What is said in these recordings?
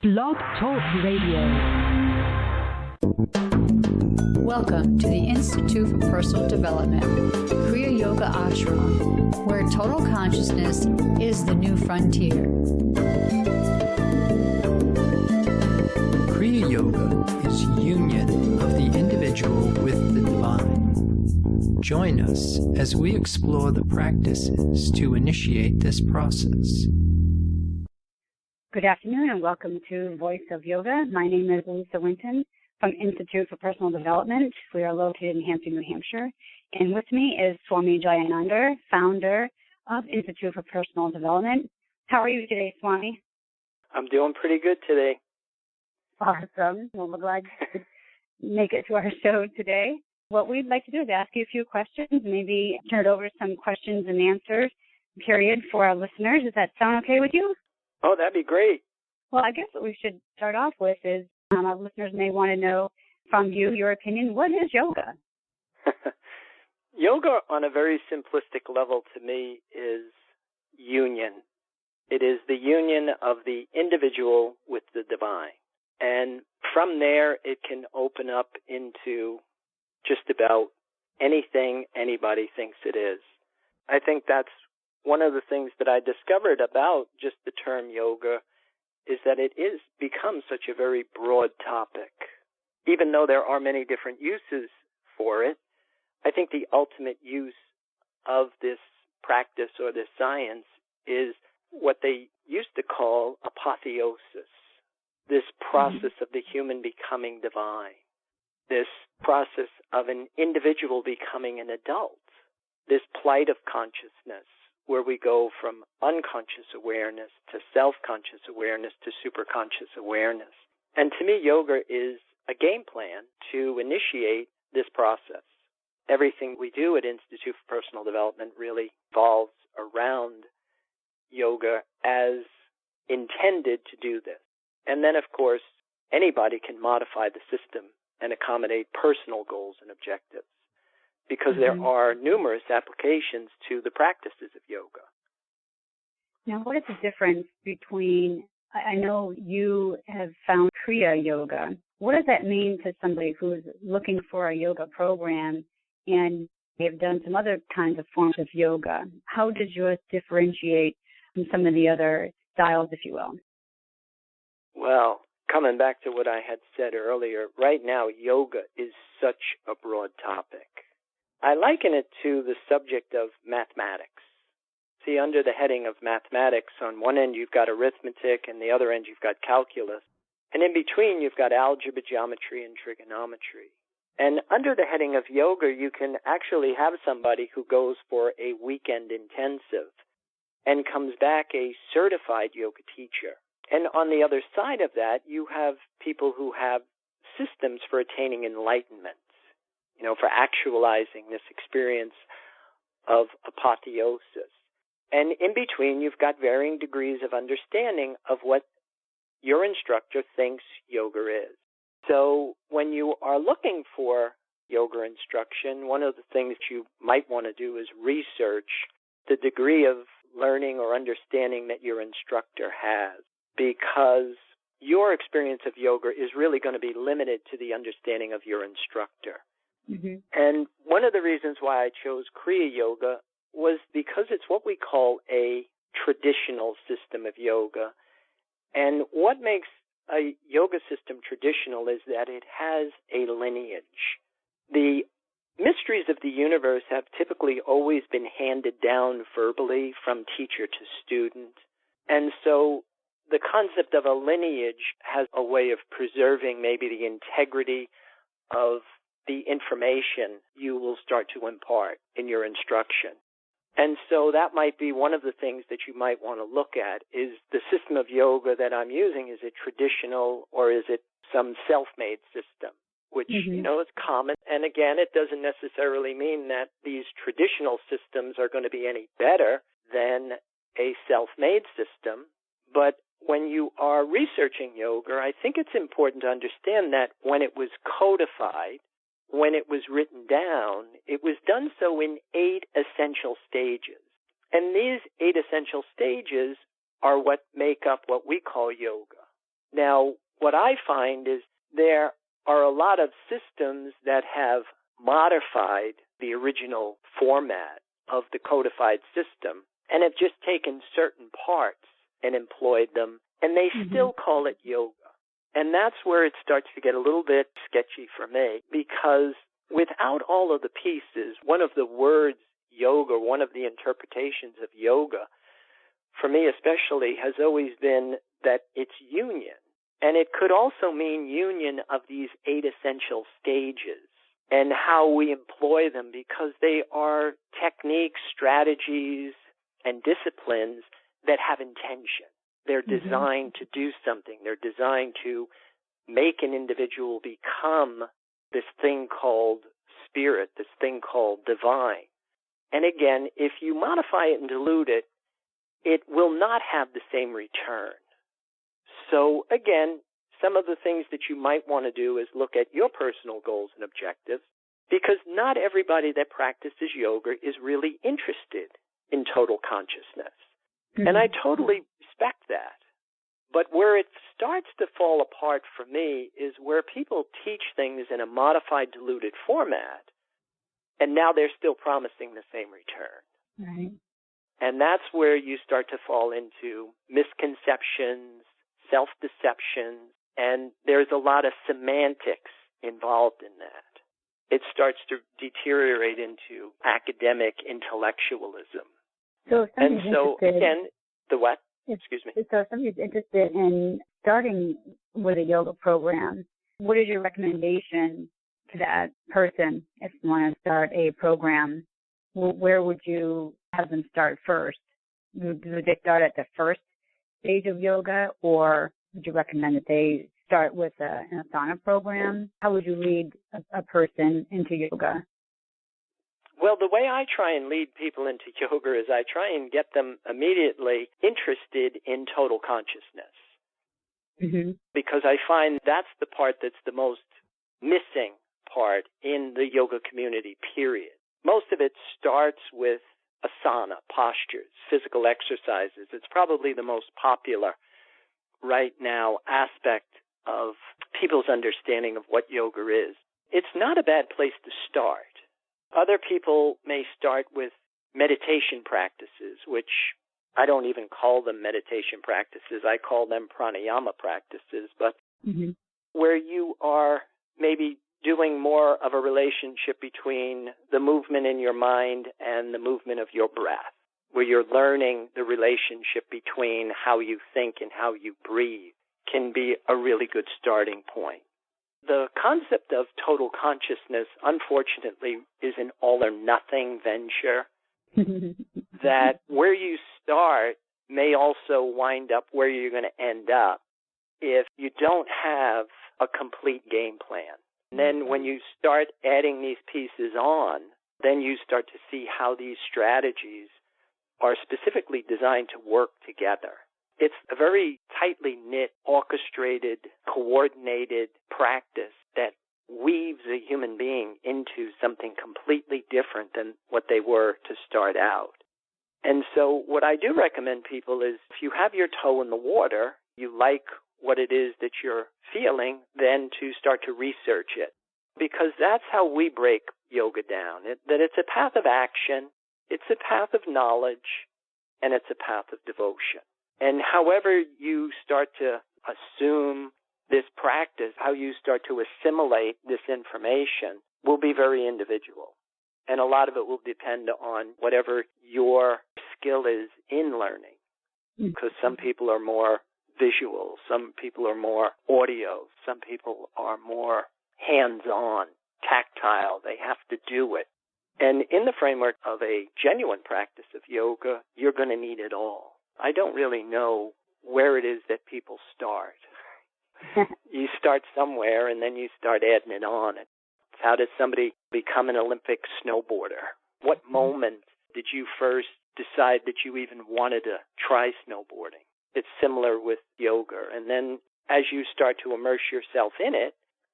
Blog Talk Radio. Welcome to the Institute for Personal Development, Kriya Yoga Ashram, where total consciousness is the new frontier. Kriya Yoga is union of the individual with the divine. Join us as we explore the practices to initiate this process. Good afternoon and welcome to Voice of Yoga. My name is Lisa Winton from Institute for Personal Development. We are located in Hampton, New Hampshire. And with me is Swami Jayananda, founder of Institute for Personal Development. How are you today, Swami? I'm doing pretty good today. Awesome. Well, we're glad you could make it to our show today. What we'd like to do is ask you a few questions, maybe turn it over to some questions and answers period for our listeners. Does that sound okay with you? Oh, that'd be great. Well, I guess what we should start off with is our listeners may want to know from you, your opinion, what is yoga? Yoga, on a very simplistic level to me, is union. It is the union of the individual with the divine. And from there, it can open up into just about anything anybody thinks it is. I think that's one of the things that I discovered about just the term yoga is that it is become such a very broad topic. Even though there are many different uses for it, I think the ultimate use of this practice or this science is what they used to call apotheosis, this process of the human becoming divine, this process of an individual becoming an adult, this plight of consciousness, where we go from unconscious awareness to self-conscious awareness to superconscious awareness. And to me, yoga is a game plan to initiate this process. Everything we do at Institute for Personal Development really revolves around yoga as intended to do this. And then, of course, anybody can modify the system and accommodate personal goals and objectives, because there are numerous applications to the practices of yoga. Now, what is the difference between, I know you have found Kriya Yoga. What does that mean to somebody who's looking for a yoga program and they've done some other kinds of forms of yoga? How does yours differentiate from some of the other styles, if you will? Well, coming back to what I had said earlier, right now yoga is such a broad topic. I liken it to the subject of mathematics. See, under the heading of mathematics, on one end you've got arithmetic, and the other end you've got calculus. And in between you've got algebra, geometry, and trigonometry. And under the heading of yoga, you can actually have somebody who goes for a weekend intensive and comes back a certified yoga teacher. And on the other side of that, you have people who have systems for attaining enlightenment, for actualizing this experience of apotheosis. And in between, you've got varying degrees of understanding of what your instructor thinks yoga is. So when you are looking for yoga instruction, one of the things you might want to do is research the degree of learning or understanding that your instructor has, because your experience of yoga is really going to be limited to the understanding of your instructor. And one of the reasons why I chose Kriya Yoga was because it's what we call a traditional system of yoga. And what makes a yoga system traditional is that it has a lineage. The mysteries of the universe have typically always been handed down verbally from teacher to student. And so the concept of a lineage has a way of preserving maybe the integrity of the information you will start to impart in your instruction. And so that might be one of the things that you might want to look at is the system of yoga that I'm using. Is it traditional or is it some self-made system, which, is common. And again, it doesn't necessarily mean that these traditional systems are going to be any better than a self-made system. But when you are researching yoga, I think it's important to understand that when it was codified, when it was written down, it was done so in 8 essential stages. And these 8 essential stages are what make up what we call yoga. Now, what I find is there are a lot of systems that have modified the original format of the codified system and have just taken certain parts and employed them, and they still call it yoga. And that's where it starts to get a little bit sketchy for me, because without all of the pieces, one of the words yoga, one of the interpretations of yoga, for me especially, has always been that it's union. And it could also mean union of these 8 essential stages and how we employ them, because they are techniques, strategies, and disciplines that have intention. They're designed to do something. They're designed to make an individual become this thing called spirit, this thing called divine. And again, if you modify it and dilute it, it will not have the same return. So again, some of the things that you might want to do is look at your personal goals and objectives, because not everybody that practices yoga is really interested in total consciousness. And I totally respect that. But where it starts to fall apart for me is where people teach things in a modified, diluted format, and now they're still promising the same return. Right. And that's where you start to fall into misconceptions, self-deception, and there's a lot of semantics involved in that. It starts to deteriorate into academic intellectualism. So again, the what? Excuse me. So if somebody's interested in starting with a yoga program, what is your recommendation to that person if you want to start a program? Where would you have them start first? Would they start at the first stage of yoga, or would you recommend that they start with an asana program? How would you lead a person into yoga? Well, the way I try and lead people into yoga is I try and get them immediately interested in total consciousness. Because I find that's the part that's the most missing part in the yoga community, period. Most of it starts with asana, postures, physical exercises. It's probably the most popular right now aspect of people's understanding of what yoga is. It's not a bad place to start. Other people may start with meditation practices, which I don't even call them meditation practices. I call them pranayama practices, but where you are maybe doing more of a relationship between the movement in your mind and the movement of your breath, where you're learning the relationship between how you think and how you breathe, can be a really good starting point. The concept of total consciousness, unfortunately, is an all-or-nothing venture, that where you start may also wind up where you're going to end up if you don't have a complete game plan. And then when you start adding these pieces on, then you start to see how these strategies are specifically designed to work together. It's a very tightly knit, orchestrated, coordinated practice that weaves a human being into something completely different than what they were to start out. And so what I do recommend people is, if you have your toe in the water, you like what it is that you're feeling, then to start to research it. Because that's how we break yoga down, that it's a path of action, it's a path of knowledge, and it's a path of devotion. And however you start to assume this practice, how you start to assimilate this information, will be very individual. And a lot of it will depend on whatever your skill is in learning. Because some people are more visual, some people are more audio, some people are more hands-on, tactile. They have to do it. And in the framework of a genuine practice of yoga, you're going to need it all. I don't really know where it is that people start. You start somewhere, and then you start adding it on. How does somebody become an Olympic snowboarder? What moment did you first decide that you even wanted to try snowboarding? It's similar with yoga. And then as you start to immerse yourself in it,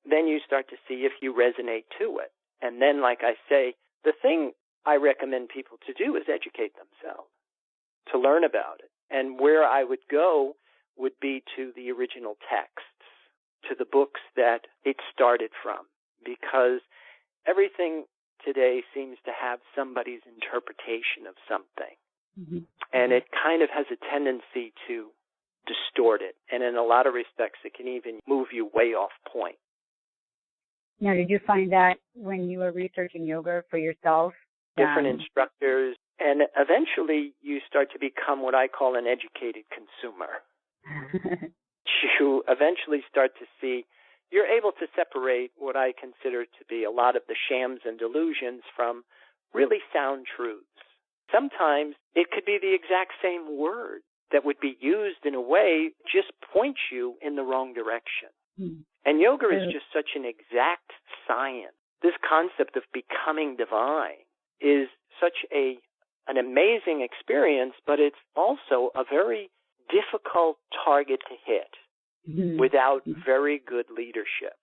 then you start to see if you resonate to it. And then, like I say, the thing I recommend people to do is educate themselves, to learn about it. And where I would go would be to the original texts, to the books that it started from, because everything today seems to have somebody's interpretation of something. Mm-hmm. And it kind of has a tendency to distort it. And in a lot of respects, it can even move you way off point. Now, did you find that when you were researching yoga for yourself? Different instructors, and eventually you start to become what I call an educated consumer. You eventually start to see, you're able to separate what I consider to be a lot of the shams and delusions from really sound truths. Sometimes it could be the exact same word that would be used in a way just points you in the wrong direction. And yoga is just such an exact science. This concept of becoming divine is such an amazing experience, but it's also a very difficult target to hit without very good leadership,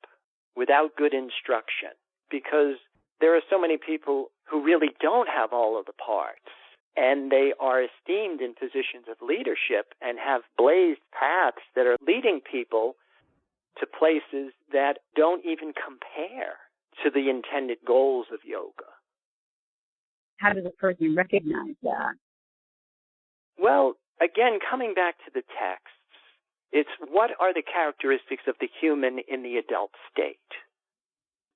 without good instruction, because there are so many people who really don't have all of the parts, and they are esteemed in positions of leadership and have blazed paths that are leading people to places that don't even compare to the intended goals of yoga. How does a person recognize that? Well, again, coming back to the texts, it's what are the characteristics of the human in the adult state?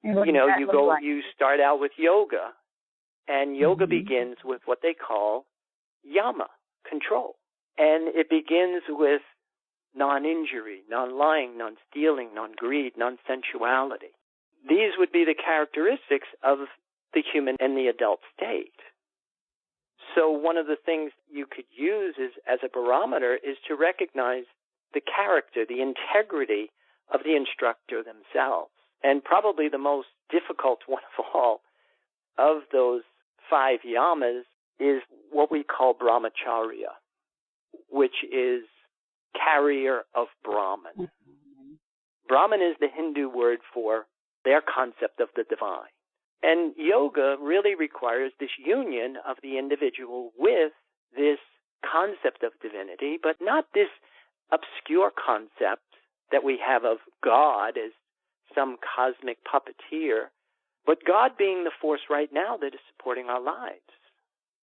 You start out with yoga, and yoga begins with what they call yama, control. And it begins with non-injury, non-lying, non-stealing, non-greed, non-sensuality. These would be the characteristics of the human in the adult state. So one of the things you could use as a barometer is to recognize the character, the integrity of the instructor themselves. And probably the most difficult one of all of those 5 yamas is what we call brahmacharya, which is carrier of Brahman. Brahman is the Hindu word for their concept of the divine. And yoga really requires this union of the individual with this concept of divinity, but not this obscure concept that we have of God as some cosmic puppeteer, but God being the force right now that is supporting our lives,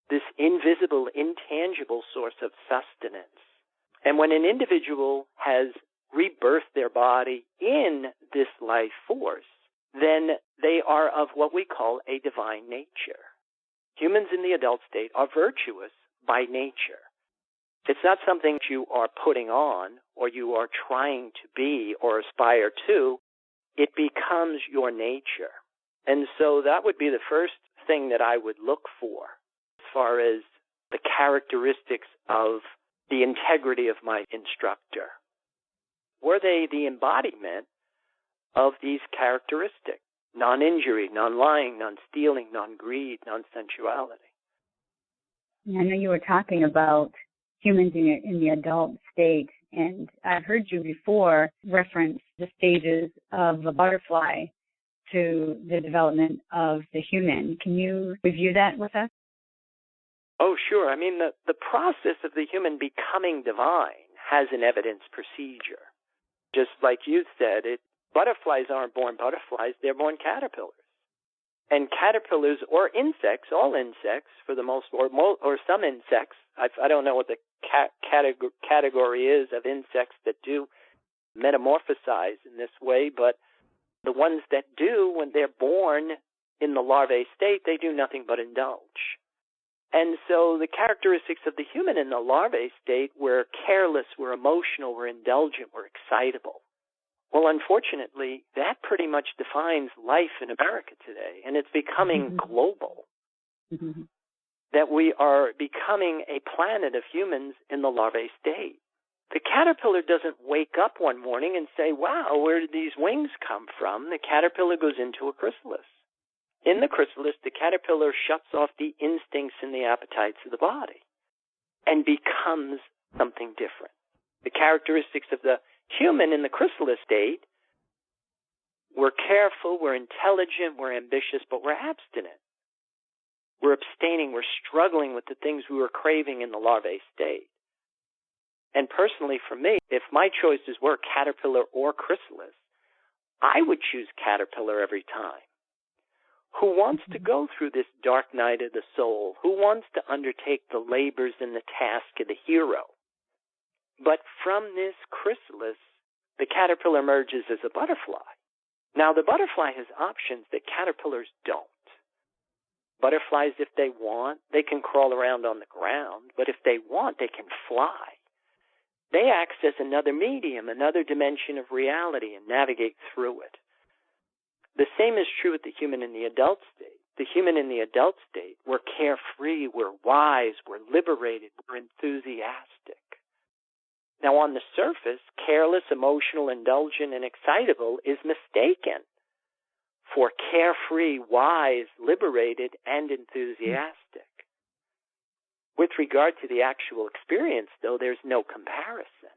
this invisible, intangible source of sustenance. And when an individual has rebirthed their body in this life force, then they are of what we call a divine nature. Humans in the adult state are virtuous by nature. It's not something you are putting on or you are trying to be or aspire to. It becomes your nature. And so that would be the first thing that I would look for as far as the characteristics of the integrity of my instructor. Were they the embodiment of these characteristics? Non-injury, non-lying, non-stealing, non-greed, non-sensuality. I know you were talking about humans in the adult state, and I've heard you before reference the stages of a butterfly to the development of the human. Can you review that with us? Oh, sure. I mean, the process of the human becoming divine has an evidence procedure. Just like you said, butterflies aren't born butterflies, they're born caterpillars. And caterpillars or insects, all insects for the most, or some insects, I don't know what the category is of insects that do metamorphosize in this way, but the ones that do, when they're born in the larvae state, they do nothing but indulge. And so the characteristics of the human in the larvae state, we're careless, we're emotional, we're indulgent, we're excitable. Well, unfortunately, that pretty much defines life in America today, and it's becoming global. That we are becoming a planet of humans in the larvae state. The caterpillar doesn't wake up one morning and say, wow, where did these wings come from? The caterpillar goes into a chrysalis. In the chrysalis, the caterpillar shuts off the instincts and the appetites of the body and becomes something different. The characteristics of the human in the chrysalis state, we're careful, we're intelligent, we're ambitious, but we're abstinent. We're abstaining, we're struggling with the things we were craving in the larvae state. And personally for me, if my choices were caterpillar or chrysalis, I would choose caterpillar every time. Who wants to go through this dark night of the soul? Who wants to undertake the labors and the task of the hero? But from this chrysalis, the caterpillar emerges as a butterfly. Now, the butterfly has options that caterpillars don't. Butterflies, if they want, they can crawl around on the ground, but if they want, they can fly. They access another medium, another dimension of reality, and navigate through it. The same is true with the human in the adult state. The human in the adult state, we're carefree, we're wise, we're liberated, we're enthusiastic. Now, on the surface, careless, emotional, indulgent, and excitable is mistaken for carefree, wise, liberated, and enthusiastic. With regard to the actual experience, though, there's no comparison.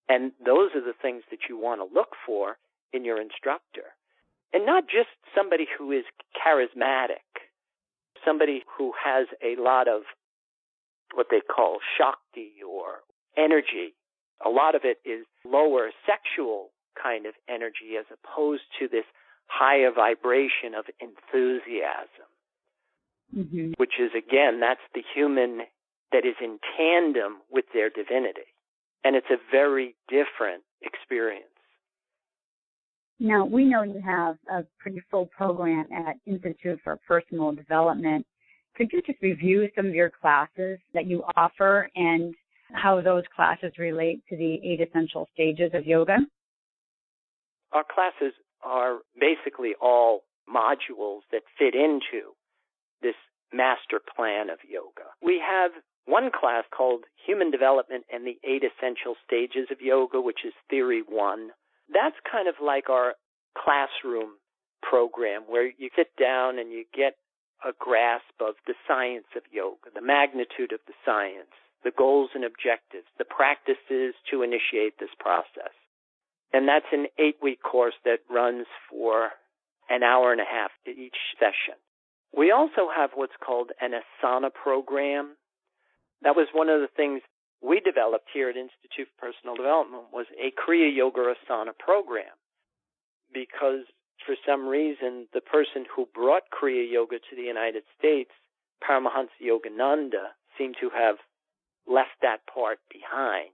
And those are the things that you want to look for in your instructor. And not just somebody who is charismatic, somebody who has a lot of what they call Shakti or energy. A lot of it is lower sexual kind of energy as opposed to this higher vibration of enthusiasm, which is, again, that's the human that is in tandem with their divinity. And it's a very different experience. Now, we know you have a pretty full program at Institute for Personal Development. Could you just review some of your classes that you offer and how those classes relate to the 8 essential stages of yoga? Our classes are basically all modules that fit into this master plan of yoga. We have one class called Human Development and the 8 Essential Stages of Yoga, which is Theory 1. That's kind of like our classroom program where you sit down and you get a grasp of the science of yoga, the magnitude of the science, the goals and objectives, the practices to initiate this process. And that's an 8-week course that runs for an hour and a half each session. We also have what's called an asana program. That was one of the things we developed here at Institute for Personal Development was a Kriya Yoga asana program because for some reason the person who brought Kriya Yoga to the United States, Paramahansa Yogananda, seemed to have left that part behind.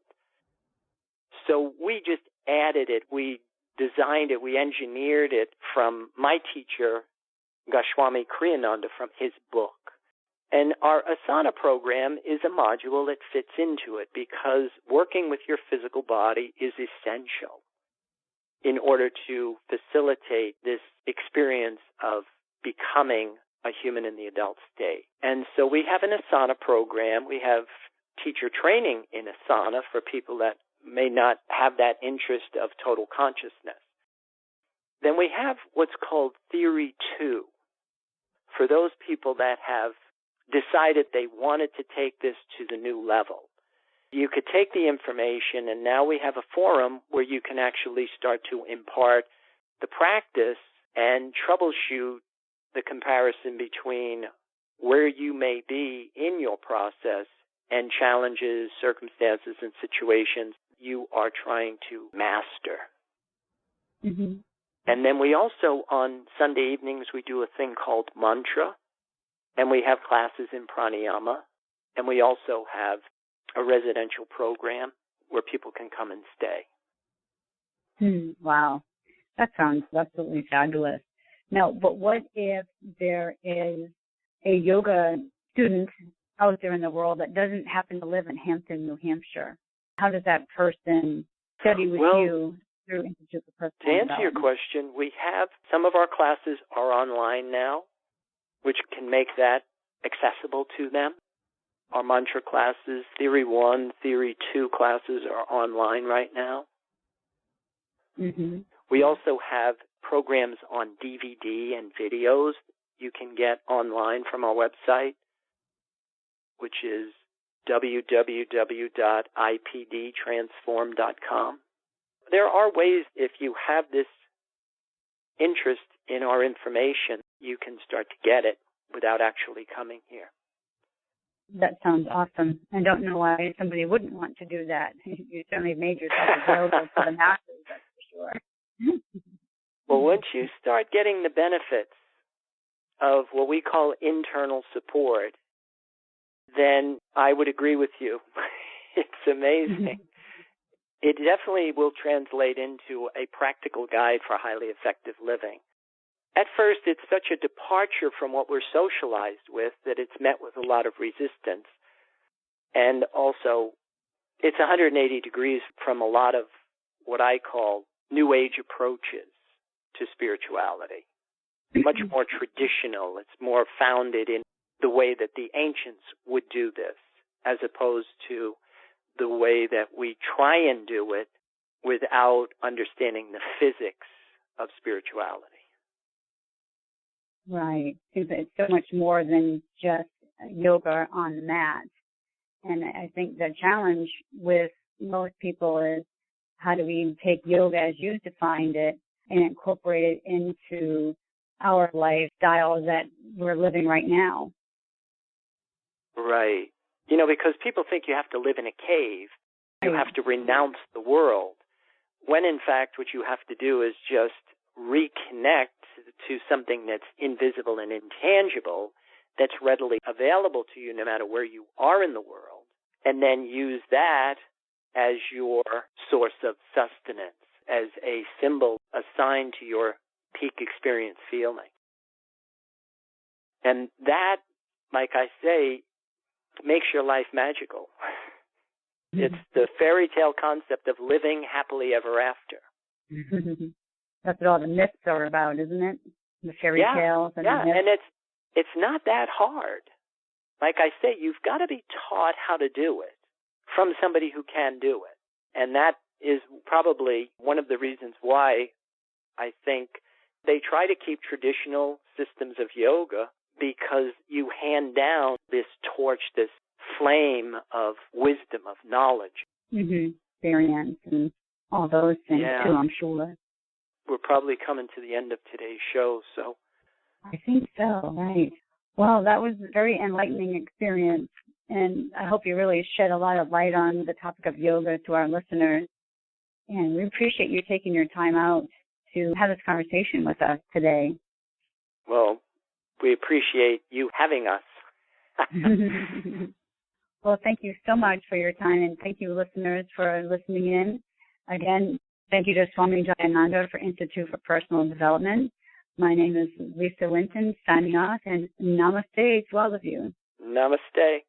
So we just added it, we designed it, we engineered it from my teacher, Goswami Kriyananda, from his book. And our asana program is a module that fits into it because working with your physical body is essential in order to facilitate this experience of becoming a human in the adult state. And so we have an asana program. We have teacher training in asana for people that may not have that interest of total consciousness. Then we have what's called Theory 2 for those people that have decided they wanted to take this to the new level. You could take the information, and now we have a forum where you can actually start to impart the practice and troubleshoot the comparison between where you may be in your process and challenges, circumstances, and situations you are trying to master. And then we also, on Sunday evenings, we do a thing called mantra, and we have classes in pranayama, and we also have a residential program where people can come and stay. Wow. That sounds absolutely fabulous. Now, but what if there is a yoga student out there in the world that doesn't happen to live in Hampton, New Hampshire? How does that person study with you through Institute for Personal Development? To answer your question, we have some of our classes are online now, which can make that accessible to them. Our mantra classes, Theory 1, Theory 2 classes are online right now. We also have programs on DVD and videos you can get online from our website, which is www.ipdtransform.com. There are ways, if you have this interest in our information, you can start to get it without actually coming here. That sounds awesome. I don't know why somebody wouldn't want to do that. You certainly made yourself available to the masses, that's for sure. Well, once you start getting the benefits of what we call internal support, then I would agree with you. It's amazing. It definitely will translate into a practical guide for highly effective living. At first, it's such a departure from what we're socialized with that it's met with a lot of resistance. And also, it's 180 degrees from a lot of what I call New Age approaches to spirituality. Much more traditional. It's more founded in the way that the ancients would do this, as opposed to the way that we try and do it without understanding the physics of spirituality. Right. It's so much more than just yoga on the mat. And I think the challenge with most people is how do we take yoga as you defined it and incorporate it into our lifestyle that we're living right now. Right. Because people think you have to live in a cave. You have to renounce the world. When, in fact, what you have to do is just reconnect to something that's invisible and intangible that's readily available to you no matter where you are in the world, and then use that as your source of sustenance, as a symbol assigned to your peak experience feeling. And that, like I say, makes your life magical. It's the fairy tale concept of living happily ever after. That's what all the myths are about, isn't it? The fairy tales. And the myths. And it's not that hard. Like I say, you've got to be taught how to do it from somebody who can do it. And that is probably one of the reasons why I think they try to keep traditional systems of yoga, because you hand down this torch, this flame of wisdom, of knowledge. Experience and all those things too, I'm sure. We're probably coming to the end of today's show, so. I think so, right. Well, that was a very enlightening experience, and I hope you really shed a lot of light on the topic of yoga to our listeners. And we appreciate you taking your time out to have this conversation with us today. Well, we appreciate you having us. Well, thank you so much for your time, and thank you, listeners, for listening in. Again, thank you to Swami Jayananda for Institute for Personal Development. My name is Lisa Winton, signing off, and namaste to all of you. Namaste.